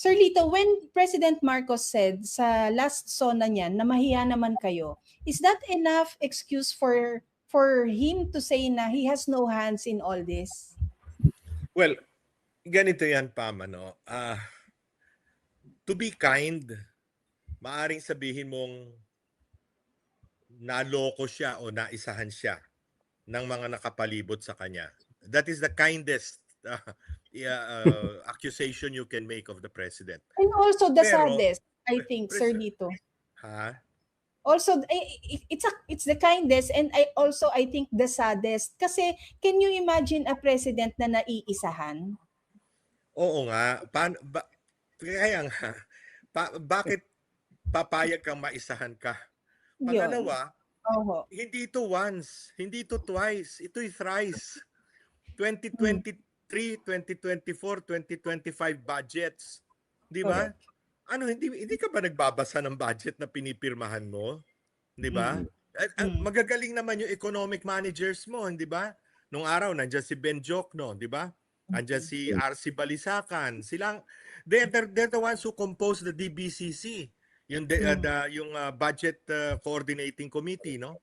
Sir Lito, when President Marcos said sa last SONA niya na mahiya naman kayo, is that enough excuse for him to say na he has no hands in all this? Well, ganito yan, Pam, ano? To be kind, maaring sabihin mong naloko siya o naisahan siya ng mga nakapalibot sa kanya. That is the kindest accusation you can make of the president. And also the Pero, saddest, I think, Sir Lito. Ha? Also, it's the kindest, and I think the saddest. Kasi can you imagine a president na naiisahan? Oo nga. Kaya nga, bakit papayag kang maisahan ka? Pangalawa, hindi ito once, hindi ito twice, ito'y thrice. 2023, 2024, 2025 budgets. Di ba? Ano, hindi ka ba nagbabasa ng budget na pinipirmahan mo? Di ba? Magagaling naman yung economic managers mo, di ba? Nung araw, nandiyan si Ben Jokno, di ba? Nandiyan si RC Balisacan. They're the ones who compose the DBCC, yung budget coordinating committee, no?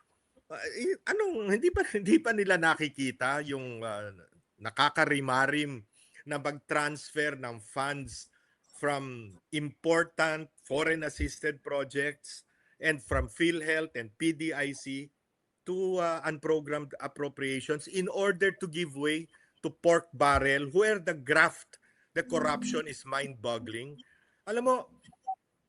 Hindi pa nila nakikita yung nakakarimarim na mag-transfer ng funds from important foreign assisted projects and from PhilHealth and PDIC to unprogrammed appropriations in order to give way to pork barrel where the graft, the corruption is mind-boggling. Alam mo,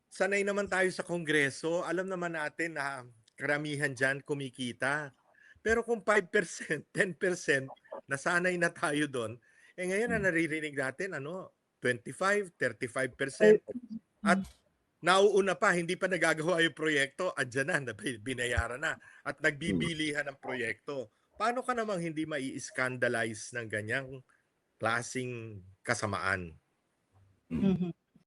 sanay naman tayo sa Kongreso, alam naman natin na karamihan dyan kumikita. Pero kung 5%, 10%, nasanay na tayo doon, ngayon na naririnig natin, 25, 35%. At nauuna pa, hindi pa nagagawa yung proyekto, andyan na, binayaran na. At nagbibilihan ng proyekto. Paano ka namang hindi mai-scandalize ng ganyang klaseng kasamaan?